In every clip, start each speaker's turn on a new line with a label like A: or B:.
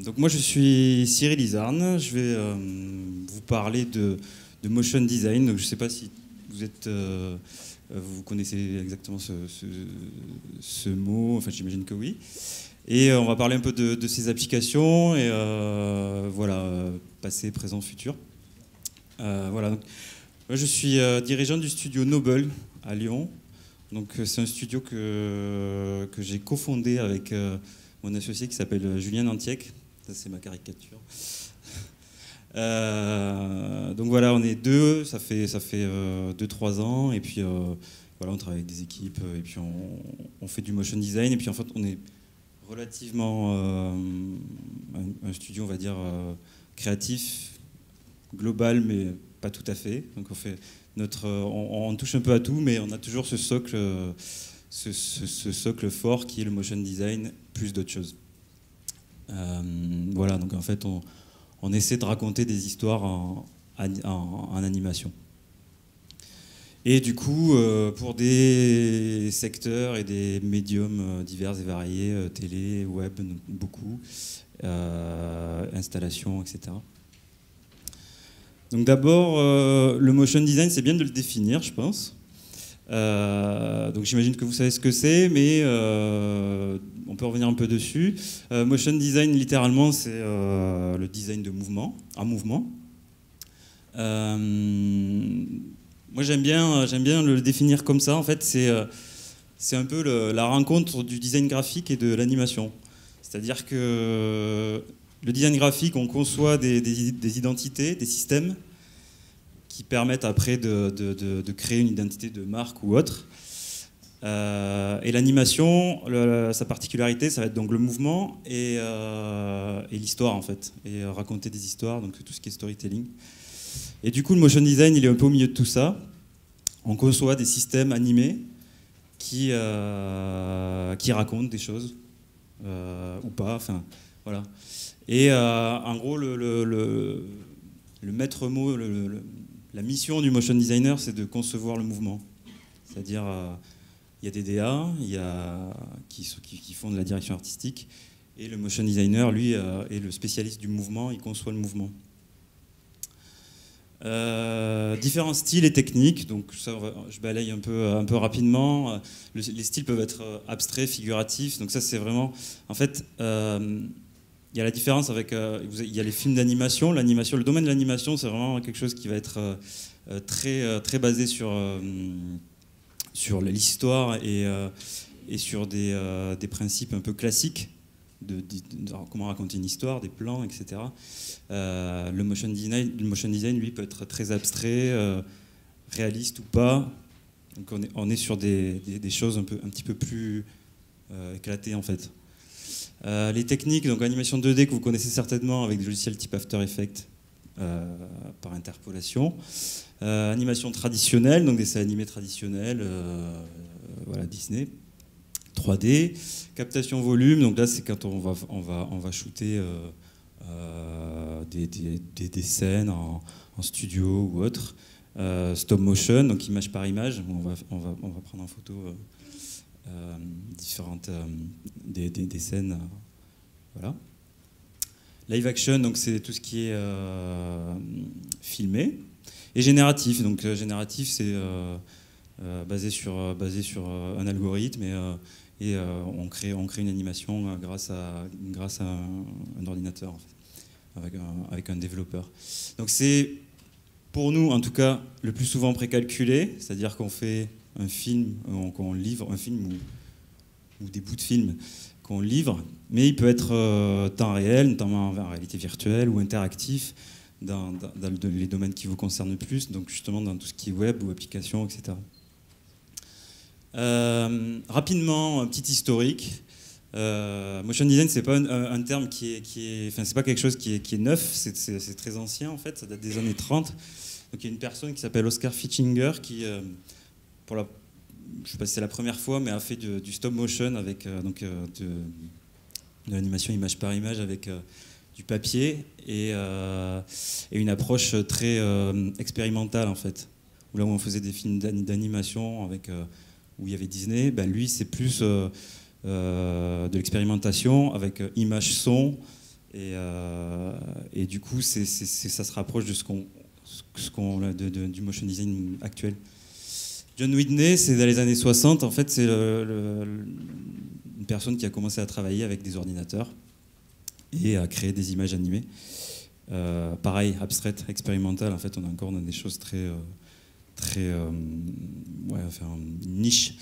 A: Donc moi je suis Cyril Izarn, je vais vous parler de motion design. Donc je ne sais pas si vous êtes, vous connaissez exactement ce mot, enfin j'imagine que oui. Et on va parler un peu de ses applications et voilà, passé, présent, futur. Voilà. Donc, moi je suis dirigeant du studio Noble à Lyon. Donc c'est un studio que j'ai cofondé avec mon associé qui s'appelle Julien Antiec. Ça c'est ma caricature. Donc voilà, on est deux, ça fait 2-3 ans, et puis voilà, on travaille avec des équipes, et puis on fait du motion design, et puis en fait on est relativement un studio, on va dire, créatif, global, mais pas tout à fait. Donc on fait on touche un peu à tout, mais on a toujours ce socle, ce socle fort qui est le motion design, plus d'autres choses. Voilà, donc en fait on essaie de raconter des histoires en animation. Et du coup, pour des secteurs et des médiums divers et variés, télé, web, beaucoup, installation, etc. Donc d'abord, le motion design, c'est bien de le définir, je pense. Donc j'imagine que vous savez ce que c'est, mais on peut revenir un peu dessus. Motion design, littéralement, c'est le design de mouvement, en mouvement. Moi, j'aime bien le définir comme ça. En fait, c'est un peu la rencontre du design graphique et de l'animation. C'est-à-dire que le design graphique, on conçoit des identités, des systèmes qui permettent après de créer une identité de marque ou autre. Et l'animation, sa particularité, ça va être donc le mouvement et l'histoire, en fait, et raconter des histoires, donc tout ce qui est storytelling. Et du coup, le motion design, il est un peu au milieu de tout ça. On conçoit des systèmes animés qui racontent des choses, ou pas, enfin, voilà. Et en gros, le maître mot, la mission du motion designer, c'est de concevoir le mouvement. C'est-à-dire, il y a des DA qui font de la direction artistique, et le motion designer, lui, est le spécialiste du mouvement, il conçoit le mouvement. Différents styles et techniques, donc ça, je balaye un peu rapidement. Les styles peuvent être abstraits, figuratifs, donc ça c'est vraiment... En fait, il y a la différence avec... il y a les films d'animation. L'animation, le domaine de l'animation, c'est vraiment quelque chose qui va être très basé sur l'histoire et sur des principes un peu classiques de comment raconter une histoire, des plans, etc. Le motion design, lui, peut être très abstrait, réaliste ou pas. Donc on est sur des choses un petit peu plus éclatées, en fait. Les techniques, donc animation 2D que vous connaissez certainement avec des logiciels type After Effects par interpolation. Animation traditionnelle, donc des dessins animés traditionnels, voilà, Disney. 3D, captation volume, donc là c'est quand on va shooter des scènes en studio ou autre. Stop motion, donc image par image, on va prendre en photo différentes des scènes, voilà. Live action, donc c'est tout ce qui est filmé. Et génératif, donc génératif c'est basé sur un algorithme et on crée une animation grâce à un ordinateur, en fait, avec un développeur. Donc c'est, pour nous en tout cas, le plus souvent précalculé, c'est-à-dire qu'on fait un film, qu'on livre un film ou des bouts de film qu'on livre, mais il peut être temps réel, notamment en réalité virtuelle ou interactif, dans les domaines qui vous concernent le plus, donc justement dans tout ce qui est web ou application, etc. Rapidement, un petit historique. Motion design, c'est pas un terme enfin, c'est pas quelque chose qui est neuf, c'est très ancien en fait, ça date des années 30. Donc il y a une personne qui s'appelle Oscar Fichinger qui, je sais pas si c'est la première fois, mais a fait du stop motion avec de l'animation image par image avec du papier et une approche très expérimentale en fait. Où là où on faisait des films d'animation avec où il y avait Disney, ben lui c'est plus de l'expérimentation avec image son Et du coup, ça se rapproche de du motion design actuel. John Whitney, c'est dans les années 60. En fait, c'est une personne qui a commencé à travailler avec des ordinateurs et à créer des images animées. Pareil, abstraites, expérimentales. En fait, on est encore dans des choses très niche.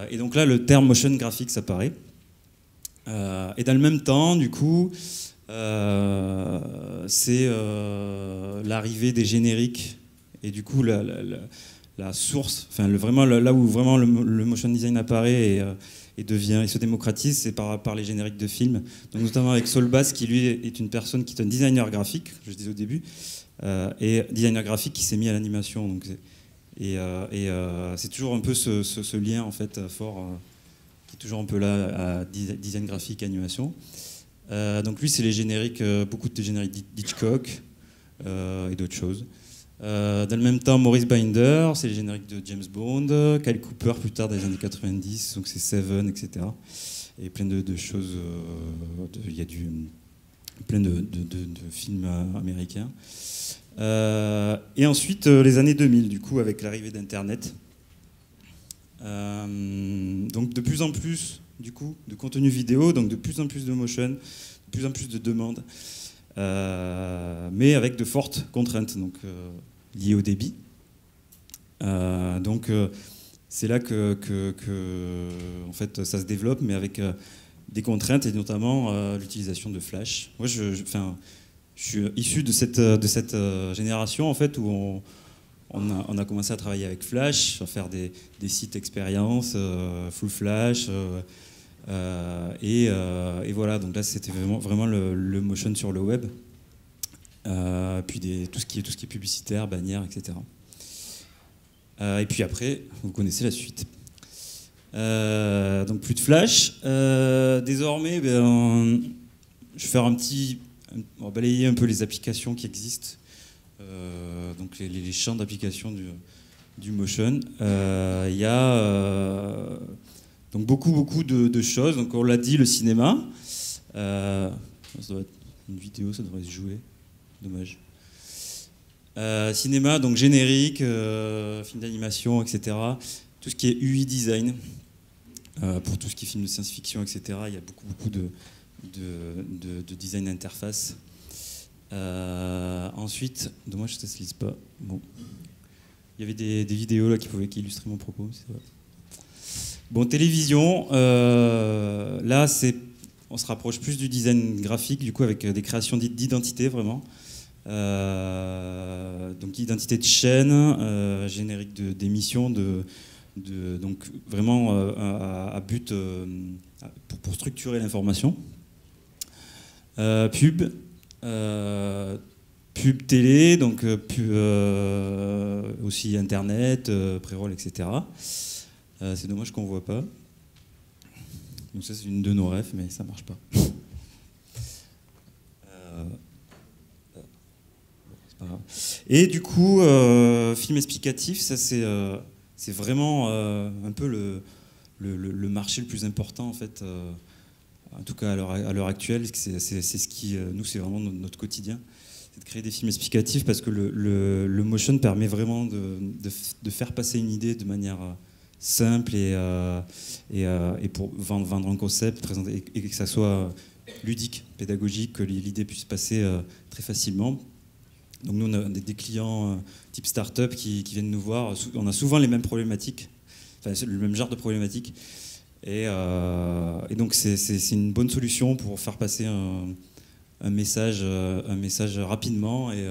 A: Et donc là, le terme motion graphics apparaît. Et dans le même temps, du coup, c'est l'arrivée des génériques et du coup la source, enfin là où vraiment le motion design apparaît et se démocratise, c'est par les génériques de films. Donc notamment avec Saul Bass, qui lui est une personne qui est un designer graphique, je disais au début, et designer graphique qui s'est mis à l'animation. Donc c'est toujours un peu ce lien en fait fort. Qui est toujours un peu là à design graphique, animation. Donc lui, c'est les génériques, beaucoup de génériques d'Hitchcock et d'autres choses. Dans le même temps, Maurice Binder, c'est les génériques de James Bond, Kyle Cooper plus tard dans les années 90, donc c'est Seven, etc. Et plein de choses, il y a plein de films américains. Et ensuite, les années 2000, du coup, avec l'arrivée d'Internet. Donc de plus en plus du coup de contenu vidéo, donc de plus en plus de motion, de plus en plus de demandes, mais avec de fortes contraintes donc liées au débit. Donc c'est là que en fait ça se développe, mais avec des contraintes et notamment l'utilisation de Flash. Moi, je suis issu de cette génération en fait où on a commencé à travailler avec Flash, à faire des sites expériences, full Flash, et voilà. Donc là, c'était vraiment le motion sur le web, puis tout ce qui est publicitaire, bannières, etc. Et puis après, vous connaissez la suite. Donc plus de Flash. Désormais, je vais faire on va balayer un peu les applications qui existent. Donc les champs d'application du motion. Il y a donc beaucoup de choses. Donc on l'a dit, le cinéma. Ça doit être une vidéo, ça devrait se jouer. Dommage. Cinéma, donc générique, film d'animation, etc. Tout ce qui est UI design, pour tout ce qui est film de science-fiction, etc. Il y a beaucoup de design interface. Ensuite, dommage que ça se lise pas. Bon, il y avait des vidéos là qui illustrer mon propos. Bon, télévision. Là, on se rapproche plus du design graphique, du coup, avec des créations d'identité vraiment. Donc identité de chaîne, générique d'émissions, donc vraiment à but pour structurer l'information. Pub. Pub télé, donc aussi internet, pré-roll, etc. C'est dommage qu'on ne voit pas. Donc ça, c'est une de nos refs, mais ça ne marche pas. C'est pas grave. Et du coup, film explicatif, ça c'est vraiment un peu le marché le plus important en fait. En tout cas à l'heure actuelle, c'est ce qui, nous, c'est vraiment notre quotidien, c'est de créer des films explicatifs parce que le motion permet vraiment de faire passer une idée de manière simple et pour vendre un concept, présenter, et que ça soit ludique, pédagogique, que l'idée puisse passer très facilement. Donc nous, on a des clients type start-up qui viennent nous voir. On a souvent les mêmes problématiques, enfin le même genre de problématiques. Et donc c'est une bonne solution pour faire passer un message rapidement et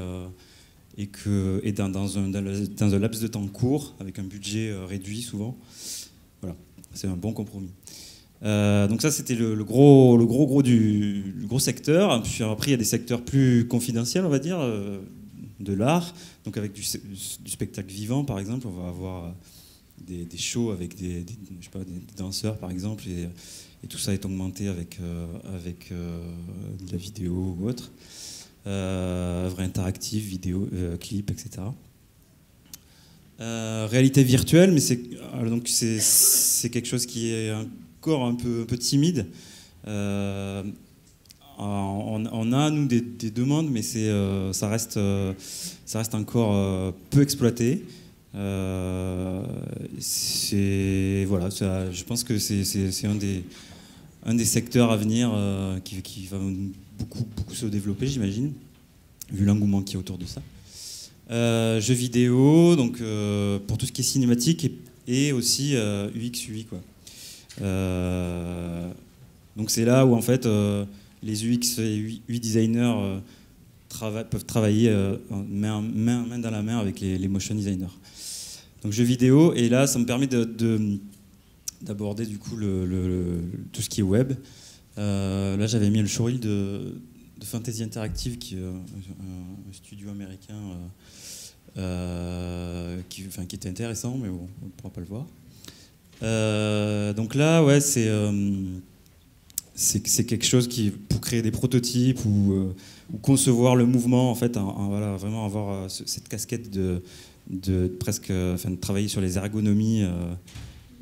A: dans un laps de temps court, avec un budget réduit souvent. Voilà, c'est un bon compromis. Donc ça, c'était le gros secteur. Puis après, il y a des secteurs plus confidentiels, on va dire, de l'art. Donc avec du spectacle vivant, par exemple, on va avoir des shows avec des danseurs, par exemple, et tout ça est augmenté avec de la vidéo ou autre. Œuvres interactives, vidéo, clips, etc. Réalité virtuelle, mais c'est quelque chose qui est encore un peu timide. En on a, nous, des demandes, mais ça reste encore peu exploité. Voilà, je pense que c'est un des secteurs à venir qui va beaucoup se développer, j'imagine, vu l'engouement qu'il y a autour de ça. Jeux vidéo, donc pour tout ce qui est cinématique et aussi UX, UI, quoi. Donc c'est là où en fait les UX et UI designers peuvent travailler main dans la main avec les motion designers. Donc jeux vidéo, et là ça me permet d'aborder du coup tout ce qui est web. Là j'avais mis le showreel de Fantasy Interactive, qui est un studio américain qui était intéressant, mais bon, on ne pourra pas le voir. Donc là, ouais, c'est quelque chose pour créer des prototypes ou concevoir le mouvement, en fait, voilà, vraiment avoir cette casquette de travailler sur les ergonomies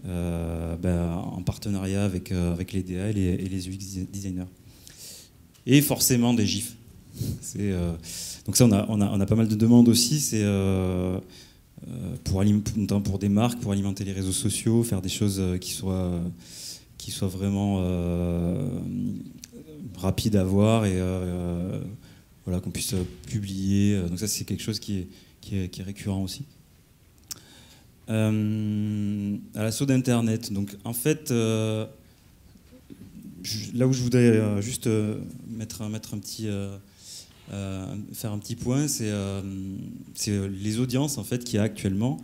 A: en partenariat avec les DA et les UX designers. Et forcément des GIFs. Donc ça, on a pas mal de demandes aussi. C'est notamment pour des marques, pour alimenter les réseaux sociaux, faire des choses qui soient vraiment rapides à voir et voilà, qu'on puisse publier. Donc ça, c'est quelque chose qui est récurrent aussi. À l'assaut d'Internet. Donc en fait, là où je voudrais juste faire un petit point, c'est les audiences en fait qu'il y a actuellement.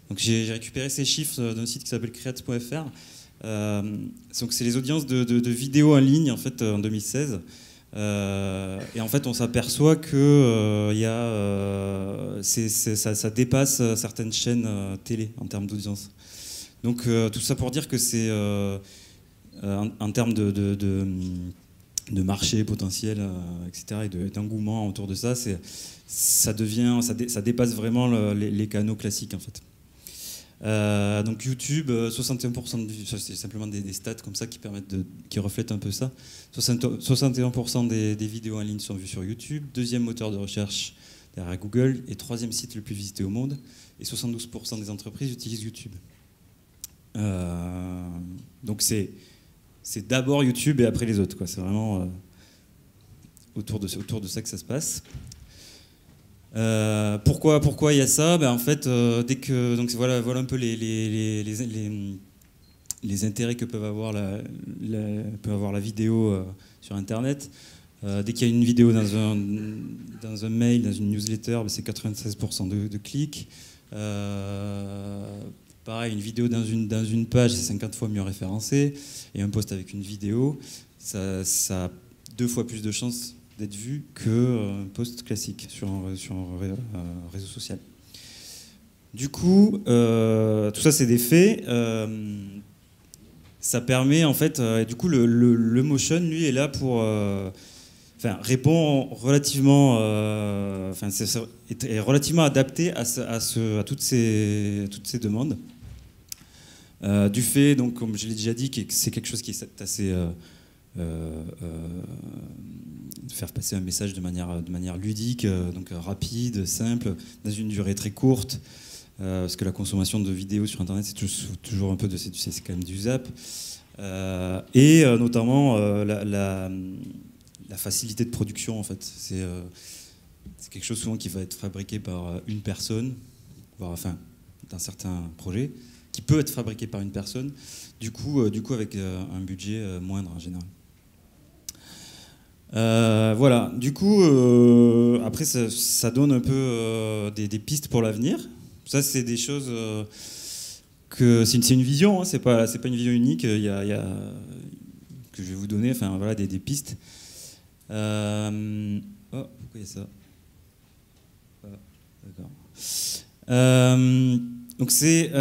A: Donc j'ai récupéré ces chiffres d'un site qui s'appelle creates.fr. Donc c'est les audiences de vidéos en ligne en fait en 2016. Et en fait on s'aperçoit que ça dépasse certaines chaînes télé en termes d'audience. Donc tout ça pour dire que c'est en termes de marché potentiel, etc., et d'engouement autour de ça, ça dépasse vraiment les canaux classiques en fait. Donc YouTube, 61% c'est simplement des stats comme ça qui reflètent un peu ça. 61% des vidéos en ligne sont vues sur YouTube, deuxième moteur de recherche derrière Google et troisième site le plus visité au monde, et 72% des entreprises utilisent YouTube. Donc c'est d'abord YouTube et après les autres, quoi. C'est vraiment autour de ça que ça se passe. Pourquoi il y a ça ? En fait, donc voilà un peu les intérêts que peut avoir la vidéo sur Internet. Dès qu'il y a une vidéo dans un mail, dans une newsletter, c'est 96% de clics. Pareil, une vidéo dans une page, c'est 50 fois mieux référencé. Et un post avec une vidéo, ça a 2 fois plus de chances d'être vu qu'un post classique sur un réseau social. Du coup, tout ça, c'est des faits. Ça permet, en fait, du coup, le motion, lui, est là pour... répond relativement... est relativement adapté à toutes ces demandes. Du fait, donc, comme je l'ai déjà dit, que c'est quelque chose qui est assez... faire passer un message de manière ludique, donc rapide, simple, dans une durée très courte, parce que la consommation de vidéos sur Internet, c'est toujours un peu c'est quand même du zap, et notamment la facilité de production, en fait. C'est quelque chose souvent qui va être fabriqué par une personne, voire dans certains projets, qui peut être fabriqué par une personne, du coup avec un budget moindre en général. Voilà, du coup, après ça donne un peu des pistes pour l'avenir. Ça, c'est des choses que c'est une vision, hein, c'est pas une vision unique. Que je vais vous donner, voilà, des pistes. Pourquoi il y a ça ? D'accord. Donc c'est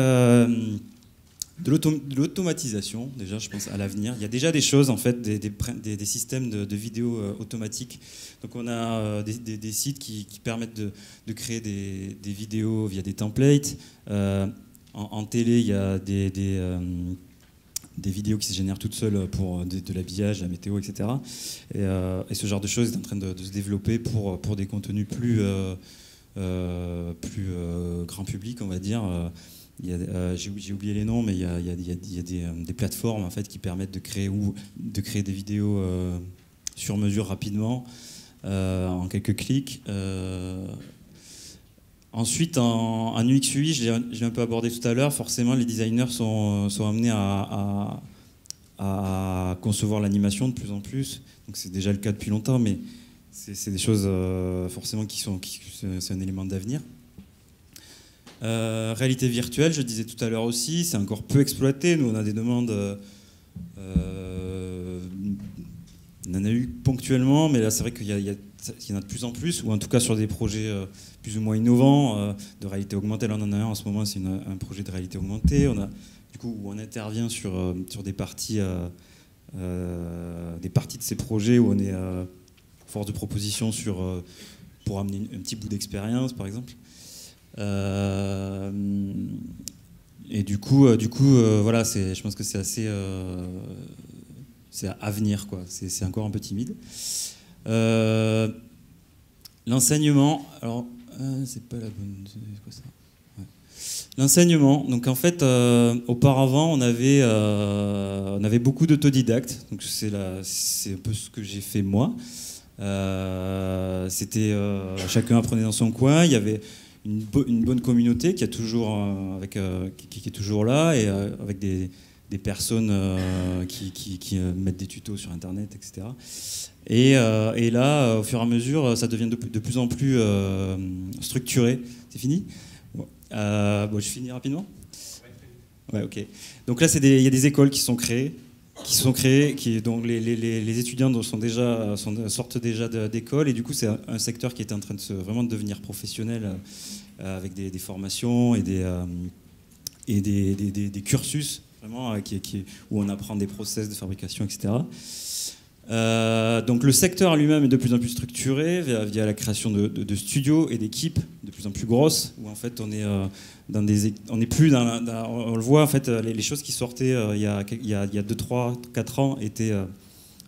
A: de l'automatisation, déjà, je pense, à l'avenir. Il y a déjà des choses, en fait, des systèmes de vidéos automatiques. Donc on a des sites qui permettent de créer des vidéos via des templates. En télé, il y a des vidéos qui se génèrent toutes seules pour de l'habillage, la météo, etc. Et ce genre de choses est en train de se développer pour des contenus plus grand public, on va dire. J'ai oublié les noms, mais il y a des plateformes en fait, qui permettent de créer des vidéos sur mesure rapidement, en quelques clics. Ensuite, en UX UI, je l'ai un peu abordé tout à l'heure, forcément les designers sont amenés à concevoir l'animation de plus en plus. Donc c'est déjà le cas depuis longtemps, mais c'est des choses forcément c'est un élément d'avenir. Réalité virtuelle, je disais tout à l'heure aussi, c'est encore peu exploité. Nous, on a des demandes, on en a eu ponctuellement, mais là, c'est vrai qu'il y en a de plus en plus, ou en tout cas sur des projets plus ou moins innovants de réalité augmentée. Là, on en a un en ce moment, c'est un projet de réalité augmentée. On a, du coup, où on intervient sur des parties de ces projets où on est force de proposition pour amener un petit bout d'expérience, par exemple. Et du coup, voilà, je pense que c'est assez, c'est à venir, quoi. C'est encore un peu timide. L'enseignement, alors c'est pas la bonne, c'est quoi ça? Ouais. L'enseignement, donc en fait, auparavant, on avait beaucoup d'autodidactes, donc c'est un peu ce que j'ai fait moi. C'était chacun apprenait dans son coin. Il y avait une bonne communauté qui est toujours là et avec des personnes qui mettent des tutos sur internet, etc. Et là, au fur et à mesure, ça devient de plus en plus structuré. C'est fini? Bon, je finis rapidement. Ouais, ok. Donc là, il y a des écoles qui sont créées, donc les étudiants sortent déjà d'école, et du coup c'est un secteur qui est en train de vraiment de devenir professionnel, avec des formations et des cursus vraiment où on apprend des process de fabrication, etc. Donc le secteur lui-même est de plus en plus structuré via la création de studios et d'équipes de plus en plus grosses, où en fait on est on le voit en fait, les choses qui sortaient il y a 2, 3, 4 ans étaient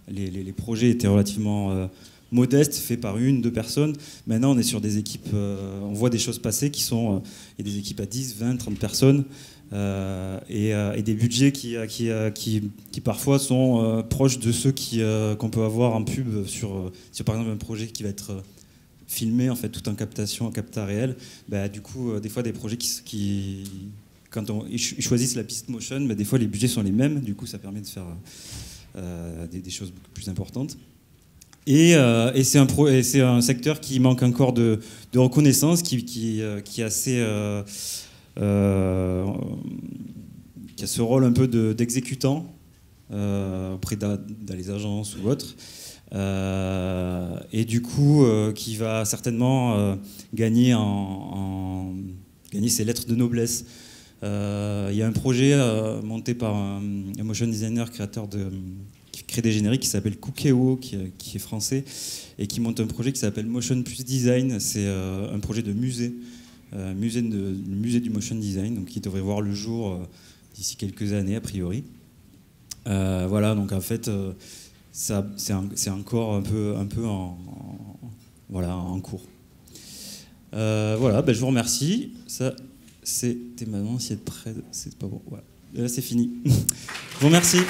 A: les projets étaient relativement modestes, faits par 1, 2 personnes. Maintenant on est sur des équipes, on voit des choses passer il y a des équipes à 10, 20, 30 personnes. Et des budgets qui parfois sont proches de ceux qu'on peut avoir en pub sur par exemple un projet qui va être filmé en fait tout en captation, en capta réel. Du coup, des fois des projets quand ils choisissent la piste motion, des fois les budgets sont les mêmes. Du coup, ça permet de faire des choses beaucoup plus importantes. Et c'est un secteur qui manque encore de reconnaissance, qui est assez qui a ce rôle un peu d'exécutant auprès des agences ou autres, et du coup qui va certainement gagner gagner ses lettres de noblesse. Il y a un projet monté par un motion designer qui crée des génériques, qui s'appelle Cookéo, qui est français, et qui monte un projet qui s'appelle Motion Plus Design. C'est un projet de musée. Musée du motion design, donc qui devrait voir le jour d'ici quelques années a priori. Voilà, donc en fait c'est encore un peu en cours. Voilà, je vous remercie. Ça c'était maintenant, si être près, c'est pas bon. Voilà. Et là c'est fini. Je vous remercie.